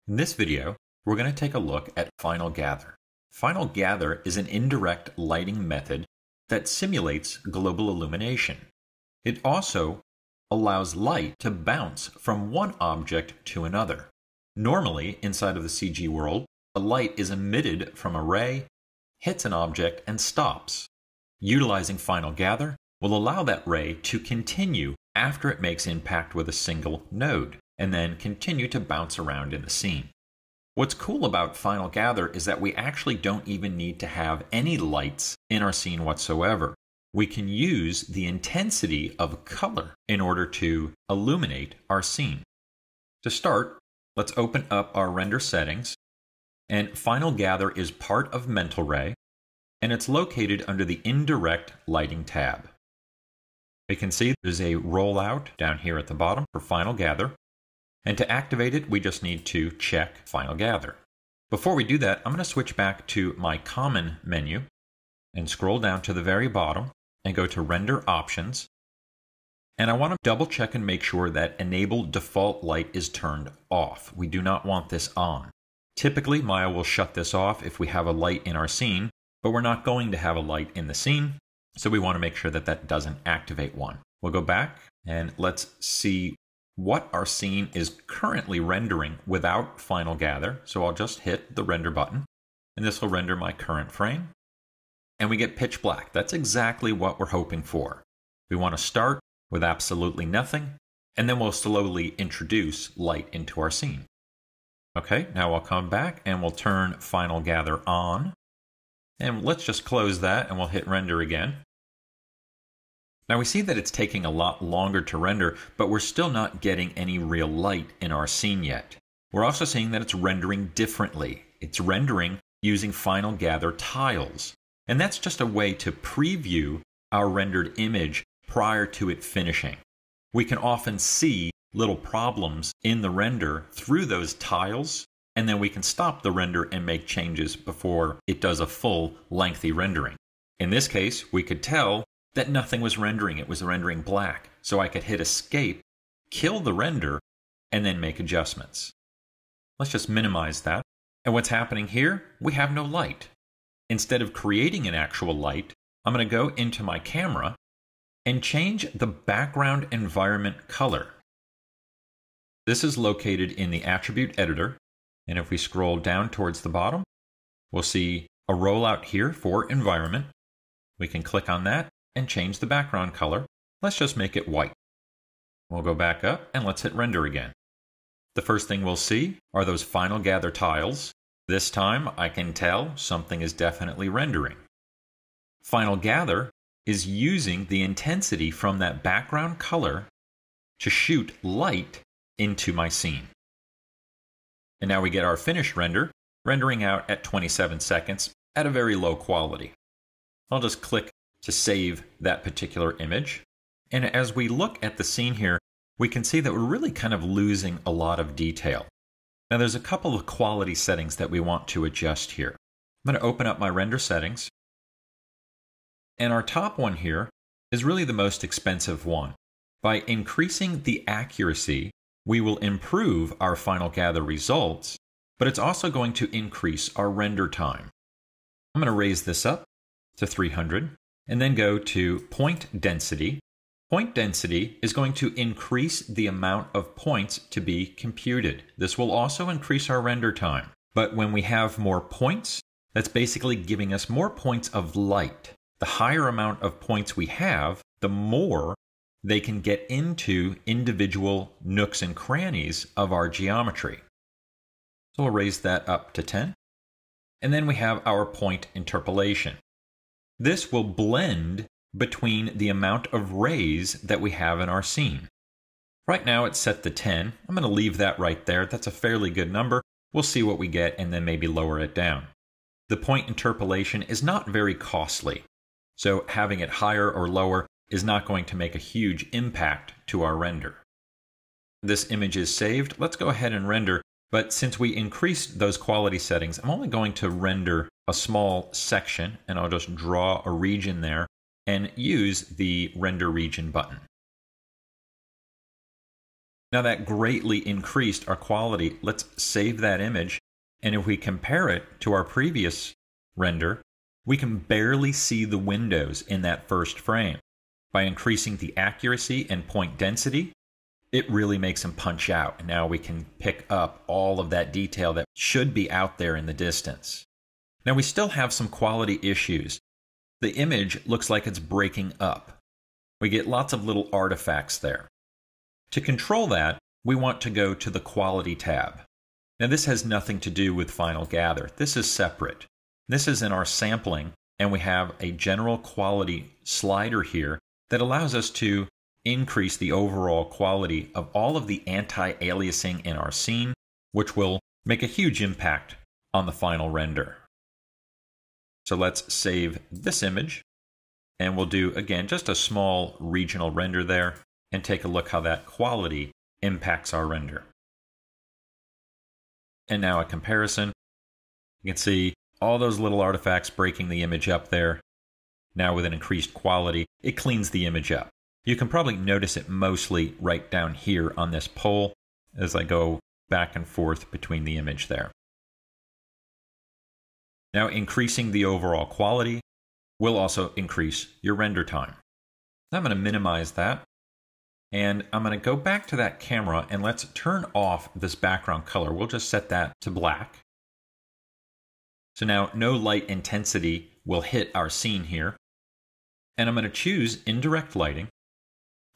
In this video, we're going to take a look at Final Gather. Final Gather is an indirect lighting method that simulates global illumination. It also allows light to bounce from one object to another. Normally, inside of the CG world, a light is emitted from a ray, hits an object, and stops. Utilizing Final Gather will allow that ray to continue after it makes impact with a single node, and then continue to bounce around in the scene. What's cool about Final Gather is that we actually don't even need to have any lights in our scene whatsoever. We can use the intensity of color in order to illuminate our scene. To start, let's open up our render settings, and Final Gather is part of Mental Ray, and it's located under the Indirect Lighting tab. We can see there's a rollout down here at the bottom for Final Gather. And to activate it, we just need to check Final Gather. Before we do that, I'm going to switch back to my Common menu and scroll down to the very bottom and go to Render Options. And I want to double check and make sure that Enable Default Light is turned off. We do not want this on. Typically, Maya will shut this off if we have a light in our scene, but we're not going to have a light in the scene, so we want to make sure that that doesn't activate one. We'll go back and let's see what our scene is currently rendering without Final Gather. So I'll just hit the render button, and this will render my current frame. And we get pitch black. That's exactly what we're hoping for. We want to start with absolutely nothing, and then we'll slowly introduce light into our scene. Okay, now I'll come back and we'll turn Final Gather on. And let's just close that and we'll hit render again. Now we see that it's taking a lot longer to render, but we're still not getting any real light in our scene yet. We're also seeing that it's rendering differently. It's rendering using Final Gather tiles. And that's just a way to preview our rendered image prior to it finishing. We can often see little problems in the render through those tiles, and then we can stop the render and make changes before it does a full lengthy rendering. In this case, we could tell that nothing was rendering. It was rendering black. So I could hit escape, kill the render, and then make adjustments. Let's just minimize that. And what's happening here? We have no light. Instead of creating an actual light, I'm going to go into my camera and change the background environment color. This is located in the attribute editor. And if we scroll down towards the bottom, we'll see a rollout here for environment. We can click on that and change the background color. Let's just make it white. We'll go back up and let's hit render again. The first thing we'll see are those Final Gather tiles. This time I can tell something is definitely rendering. Final Gather is using the intensity from that background color to shoot light into my scene. And now we get our finished render, rendering out at 27 seconds at a very low quality. I'll just click to save that particular image. And as we look at the scene here, we can see that we're really kind of losing a lot of detail. Now there's a couple of quality settings that we want to adjust here. I'm going to open up my render settings. And our top one here is really the most expensive one. By increasing the accuracy, we will improve our Final Gather results, but it's also going to increase our render time. I'm going to raise this up to 300. And then go to point density. Point density is going to increase the amount of points to be computed. This will also increase our render time. But when we have more points, that's basically giving us more points of light. The higher amount of points we have, the more they can get into individual nooks and crannies of our geometry. So we'll raise that up to 10. And then we have our point interpolation. This will blend between the amount of rays that we have in our scene. Right now it's set to 10. I'm going to leave that right there. That's a fairly good number. We'll see what we get and then maybe lower it down. The point interpolation is not very costly, so having it higher or lower is not going to make a huge impact to our render. This image is saved. Let's go ahead and render. But since we increased those quality settings, I'm only going to render a small section, and I'll just draw a region there and use the Render Region button. Now that greatly increased our quality. Let's save that image. And if we compare it to our previous render, we can barely see the windows in that first frame. By increasing the accuracy and point density, it really makes them punch out. And now we can pick up all of that detail that should be out there in the distance. Now we still have some quality issues. The image looks like it's breaking up. We get lots of little artifacts there. To control that, we want to go to the Quality tab. Now this has nothing to do with Final Gather. This is separate. This is in our sampling, and we have a general quality slider here that allows us to increase the overall quality of all of the anti-aliasing in our scene, which will make a huge impact on the final render. So let's save this image, and we'll do, again, just a small regional render there, and take a look how that quality impacts our render. And now a comparison. You can see all those little artifacts breaking the image up there. Now with an increased quality, it cleans the image up. You can probably notice it mostly right down here on this pole as I go back and forth between the image there. Now increasing the overall quality will also increase your render time. I'm going to minimize that. And I'm going to go back to that camera and let's turn off this background color. We'll just set that to black. So now no light intensity will hit our scene here. And I'm going to choose indirect lighting.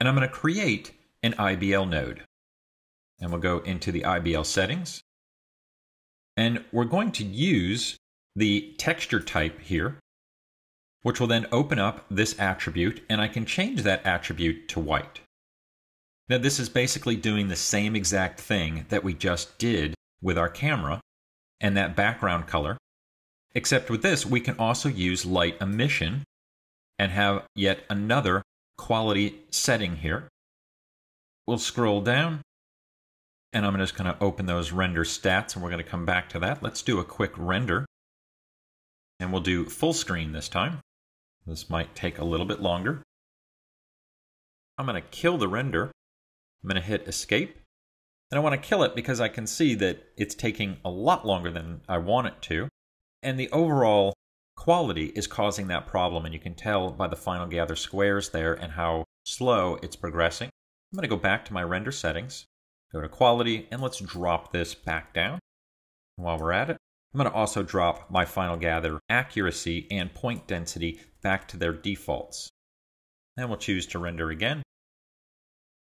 And I'm going to create an IBL node. And we'll go into the IBL settings. And we're going to use the texture type here, which will then open up this attribute. And I can change that attribute to white. Now this is basically doing the same exact thing that we just did with our camera and that background color, except with this we can also use light emission and have yet another quality setting here. We'll scroll down and I'm just going to open those render stats and we're going to come back to that. Let's do a quick render and we'll do full screen this time. This might take a little bit longer. I'm going to kill the render. I'm going to hit escape, and I want to kill it because I can see that it's taking a lot longer than I want it to, and the overall quality is causing that problem, and you can tell by the Final Gather squares there and how slow it's progressing. I'm going to go back to my render settings, go to quality, and let's drop this back down. While we're at it, I'm going to also drop my Final Gather accuracy and point density back to their defaults. And we'll choose to render again.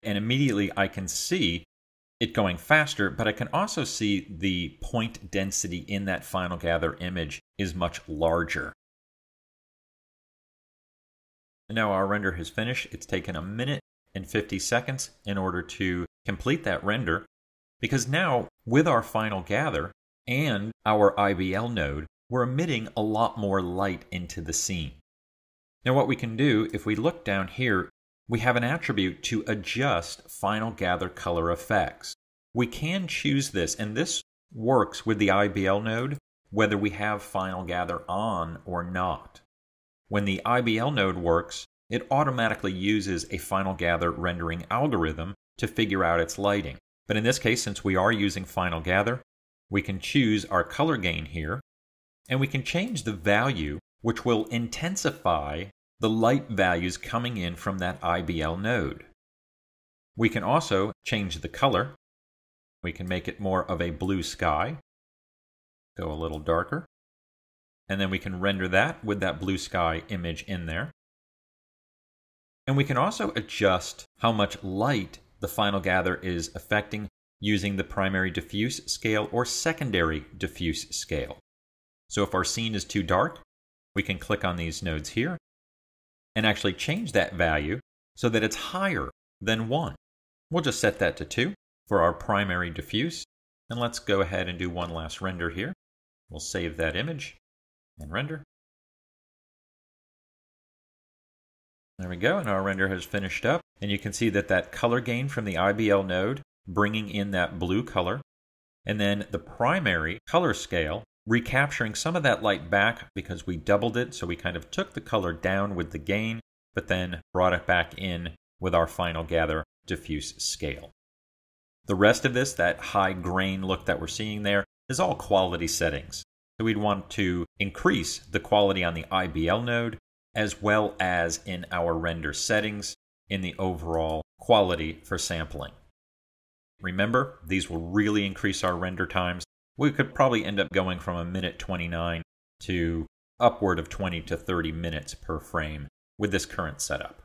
And immediately I can see it going faster, but I can also see the point density in that Final Gather image is much larger. And now our render has finished. It's taken 1 minute and 50 seconds in order to complete that render, because now with our Final Gather and our IBL node, we're emitting a lot more light into the scene. Now what we can do, if we look down here, we have an attribute to adjust Final Gather color effects. We can choose this, and this works with the IBL node, whether we have Final Gather on or not. When the IBL node works, it automatically uses a Final Gather rendering algorithm to figure out its lighting. But in this case, since we are using Final Gather, we can choose our color gain here, and we can change the value, which will intensify the light values coming in from that IBL node. We can also change the color. We can make it more of a blue sky, go a little darker, and then we can render that with that blue sky image in there. And we can also adjust how much light the Final Gather is affecting using the primary diffuse scale or secondary diffuse scale. So if our scene is too dark, we can click on these nodes here and actually change that value so that it's higher than 1. We'll just set that to 2 for our primary diffuse. And let's go ahead and do one last render here. We'll save that image and render. There we go, and our render has finished up. And you can see that that color gain from the IBL node, bringing in that blue color, and then the primary color scale, recapturing some of that light back because we doubled it, so we kind of took the color down with the gain, but then brought it back in with our Final Gather diffuse scale. The rest of this, that high grain look that we're seeing there, is all quality settings. So we'd want to increase the quality on the IBL node as well as in our render settings in the overall quality for sampling. Remember, these will really increase our render times. We could probably end up going from a minute 29 to upward of 20 to 30 minutes per frame with this current setup.